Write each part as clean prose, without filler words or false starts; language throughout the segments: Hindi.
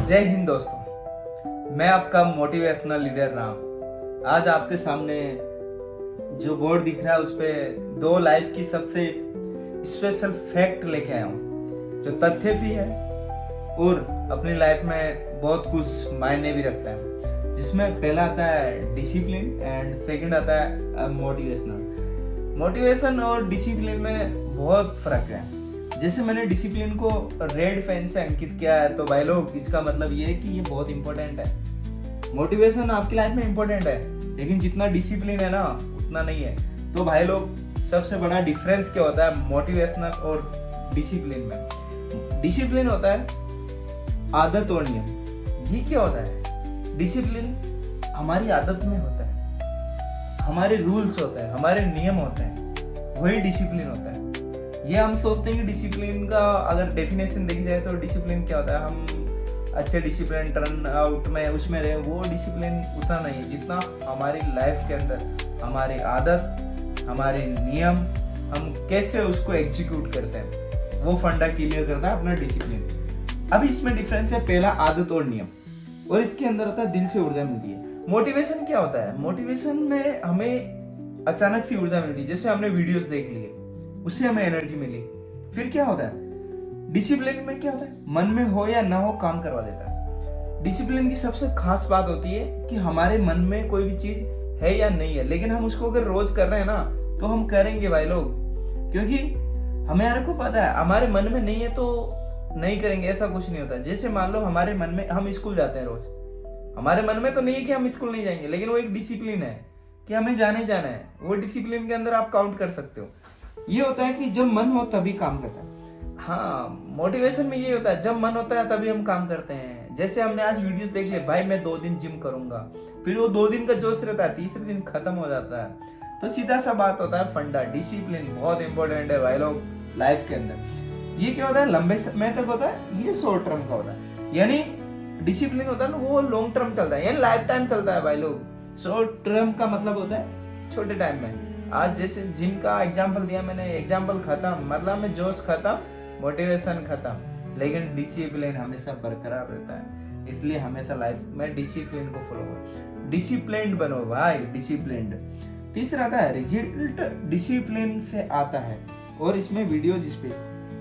जय हिंद दोस्तों, मैं आपका मोटिवेशनल लीडर राम। आज आपके सामने जो बोर्ड दिख रहा है उस पे दो लाइफ की सबसे स्पेशल फैक्ट लेके आया हूँ, जो तथ्य भी है और अपनी लाइफ में बहुत कुछ मायने भी रखता है। जिसमें पहला आता है डिसिप्लिन एंड सेकंड आता है मोटिवेशनल। मोटिवेशन और डिसिप्लिन में बहुत फर्क है। जैसे मैंने डिसिप्लिन को रेड पेन से अंकित किया है, तो भाई लोग इसका मतलब ये है कि ये बहुत इंपॉर्टेंट है। मोटिवेशन आपकी लाइफ में इंपॉर्टेंट है, लेकिन जितना डिसिप्लिन है ना उतना नहीं है। तो भाई लोग सबसे बड़ा डिफरेंस क्या होता है मोटिवेशनल और डिसिप्लिन में? डिसिप्लिन होता है आदत और नियम। ये क्या होता है? डिसिप्लिन हमारी आदत में होता है, हमारे रूल्स होते हैं, हमारे नियम होते हैं, वही डिसिप्लिन होता है। ये हम सोचते हैं कि डिसिप्लिन का अगर डेफिनेशन देखी जाए तो डिसिप्लिन क्या होता है, हम अच्छे डिसिप्लिन टर्न आउट में उसमें रहे, वो डिसिप्लिन उतना नहीं है जितना हमारी लाइफ के अंदर हमारी आदत, हमारे नियम, हम कैसे उसको एग्जीक्यूट करते हैं, वो फंडा क्लियर करता है अपना डिसिप्लिन। अब इसमें डिफरेंस है, पहला आदत और नियम, और इसके अंदर होता है दिल से ऊर्जा मिलती है। मोटिवेशन क्या होता है? मोटिवेशन में हमें अचानक सी ऊर्जा मिलती है, जैसे हमने वीडियोस देख लिए उससे हमें एनर्जी मिली। फिर क्या होता है डिसिप्लिन में? क्या होता है मन में हो या ना हो काम करवा देता है। डिसिप्लिन की सबसे खास बात होती है कि हमारे मन में कोई भी चीज है या नहीं है, लेकिन हम उसको अगर रोज कर रहे हैं ना तो हम करेंगे भाई लोग, क्योंकि हमारे को पता है हमारे मन में नहीं है तो नहीं करेंगे। ऐसा कुछ नहीं होता। जैसे मान लो हमारे मन में, हम स्कूल जाते हैं रोज, हमारे मन में तो नहीं है कि हम स्कूल नहीं जाएंगे, लेकिन वो एक डिसिप्लिन है कि हमें जाना ही जाना है। वो डिसिप्लिन के अंदर आप काउंट कर सकते हो। ये होता है कि जब मन हो तभी काम करता है। हाँ, मोटिवेशन में ये होता है जब मन होता है तभी हम काम करते हैं। जैसे हमने आज वीडियोस देख लिए, भाई मैं 2 दिन जिम करूंगा, फिर वो 2 दिन का जोश रहता है, तीसरे दिन खत्म हो जाता है। तो सीधा सा बात होता है फंडा, डिसिप्लिन बहुत इंपॉर्टेंट है भाई लोग लाइफ के अंदर। ये क्या होता है लंबे समय तक होता है, ये शॉर्ट टर्म का होता है। यानी डिसिप्लिन होता है ना वो लॉन्ग टर्म चलता है, यानी लाइफ टाइम चलता है भाई लोग। शॉर्ट टर्म का मतलब होता है छोटे टाइम में। आज जैसे जिम का एग्जांपल दिया मैंने, एग्जांपल खत्म, मतलब में जोश खत्म, मोटिवेशन खत्म, लेकिन डिसिप्लिन हमेशा बरकरार रहता है। इसलिए हमेशा लाइफ में डिसिप्लिन को फॉलो करो, डिसिप्लिन्ड बनो भाई, डिसिप्लिन्ड। तीसरा आता है रिजल्ट, डिसिप्लिन से आता है। और इसमें वीडियोज इस पे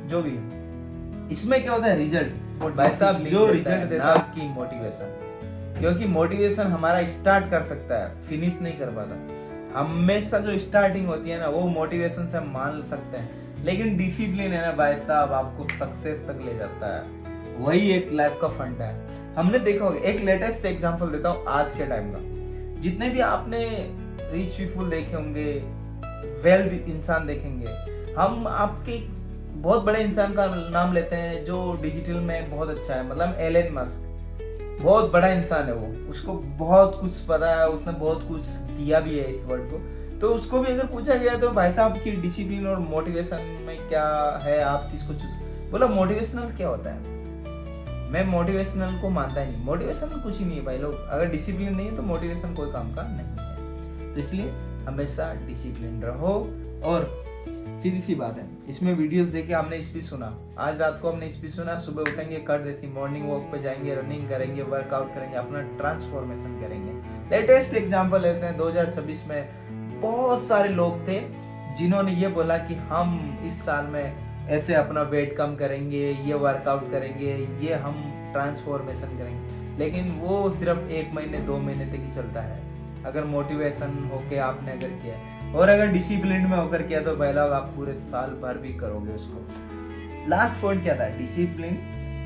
जो भी है, इसमें क्या होता है रिजल्ट, भाई साहब जो रिजल्ट देता है की मोटिवेशन, क्योंकि मोटिवेशन हमारा स्टार्ट कर सकता है, फिनिश नहीं कर पाता। हमेशा जो स्टार्टिंग होती है ना वो मोटिवेशन से हम मान सकते हैं, लेकिन डिसिप्लिन है ना भाई साहब आपको सक्सेस तक ले जाता है। वही एक लाइफ का फंड है। हमने देखा होगा, एक लेटेस्ट एग्जांपल देता हूँ आज के टाइम का। जितने भी आपने रिच पीपल देखे होंगे, वेल्थ इंसान देखेंगे, हम आपके बहुत बड़े इंसान का नाम लेते हैं जो डिजिटल में बहुत अच्छा है, मतलब एलन मस्क। बहुत बड़ा इंसान है वो, उसको बहुत कुछ पता है, उसने बहुत कुछ दिया भी है इस वर्ल्ड को। तो उसको भी अगर पूछा गया तो भाई साहब की डिसिप्लिन और मोटिवेशन में क्या है, आप किसको चूज? बोला मोटिवेशनल क्या होता है? मैं मोटिवेशनल को मानता ही नहीं। मोटिवेशन कुछ ही नहीं है भाई लोग, अगर डिसिप्लिन नहीं है तो मोटिवेशन कोई काम का नहीं है। तो इसलिए हमेशा डिसिप्लिन रहो। और सीधी सी बात है, इसमें वीडियोस देखे हमने स्पीच सुना, आज रात को हमने स्पीच सुना, सुबह उठेंगे कर देसी मॉर्निंग वॉक पे जाएंगे, रनिंग करेंगे, वर्कआउट करेंगे, अपना ट्रांसफॉर्मेशन करेंगे। लेटेस्ट एग्जांपल लेते हैं, 2026 में बहुत सारे लोग थे जिन्होंने ये बोला कि हम इस साल में ऐसे अपना वेट कम करेंगे, ये वर्कआउट करेंगे, ये हम ट्रांसफॉर्मेशन करेंगे, लेकिन वो सिर्फ 1 महीने 2 महीने तक ही चलता है अगर मोटिवेशन होके आपने अगर किया है। और अगर डिसिप्लिन में होकर किया तो पहला आप पूरे साल भर भी करोगे उसको। लास्ट पॉइंट क्या था? डिसिप्लिन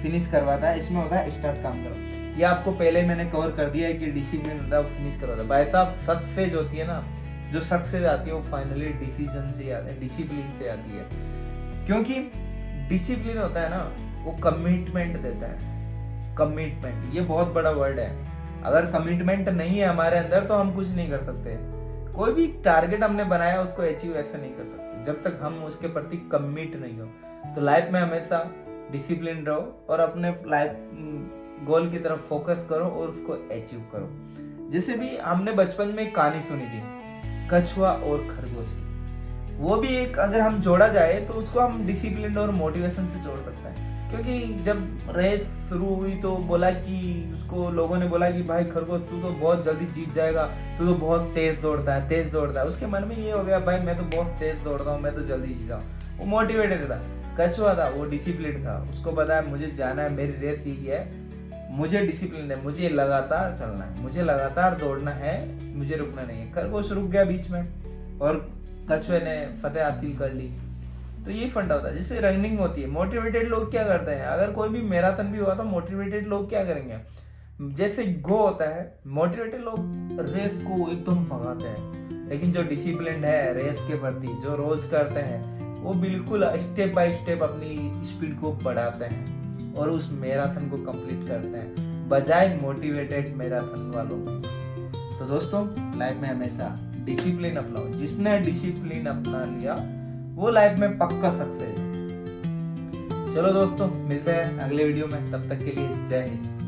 फिनिश करवाता है। इसमें होता है स्टार्ट काम करो। ये आपको पहले मैंने कवर कर दिया है कि डिसिप्लिन होता है वो फिनिश करवाता है। भाई साहब सक्सेस होती है ना, जो सक्सेस आती है वो फाइनली डिसीजन से आती है, डिसिप्लिन से आती है। क्योंकि डिसिप्लिन होता है ना वो कमिटमेंट देता है। कमिटमेंट ये बहुत बड़ा वर्ड है। अगर कमिटमेंट नहीं है हमारे अंदर तो हम कुछ नहीं कर सकते। कोई भी टारगेट हमने बनाया उसको अचीव ऐसे नहीं कर सकते जब तक हम उसके प्रति कमिट नहीं हो। तो लाइफ में हमेशा डिसिप्लिन रहो और अपने लाइफ गोल की तरफ फोकस करो और उसको अचीव करो। जैसे भी हमने बचपन में एक कहानी सुनी थी, कछुआ और खरगोश की। वो भी एक अगर हम जोड़ा जाए तो उसको हम डिसिप्लिन और मोटिवेशन से जोड़ सकते हैं। क्योंकि जब रेस शुरू हुई तो बोला कि उसको लोगों ने बोला कि भाई खरगोश तू तो बहुत जल्दी जीत जाएगा, तू तो बहुत तेज दौड़ता है। उसके मन में ये हो गया भाई मैं तो बहुत तेज दौड़ता हूँ, मैं तो जल्दी जीता हूँ। वो मोटिवेटेड था। कछुआ था, वो डिसिप्लिन था, उसको पता है मुझे जाना है, मेरी रेस यही है, मुझे डिसिप्लिन है, मुझे लगातार चलना है, मुझे लगातार दौड़ना है, मुझे रुकना नहीं है। खरगोश रुक गया बीच में और कछुए ने फतेह हासिल कर ली। तो ये फंडा होता है जिससे रनिंग होती है। मोटिवेटेड लोग क्या करते हैं, अगर कोई भी मैराथन भी हुआ तो मोटिवेटेड लोग क्या करेंगे, जैसे गो होता है, मोटिवेटेड लोग रेस को एकदम भगाते हैं, लेकिन जो डिसिप्लिन है रेस के प्रति, जो रोज करते हैं, वो बिल्कुल स्टेप बाय स्टेप अपनी स्पीड को बढ़ाते हैं और उस मैराथन को कंप्लीट करते हैं, बजाय मोटिवेटेड मैराथन वालों के। तो दोस्तों लाइफ में हमेशा डिसिप्लिन अपनाओ। जिसने डिसिप्लिन अपना लिया वो लाइफ में पक्का सक्सेस है। चलो दोस्तों मिलते हैं अगले वीडियो में, तब तक के लिए जय हिंद।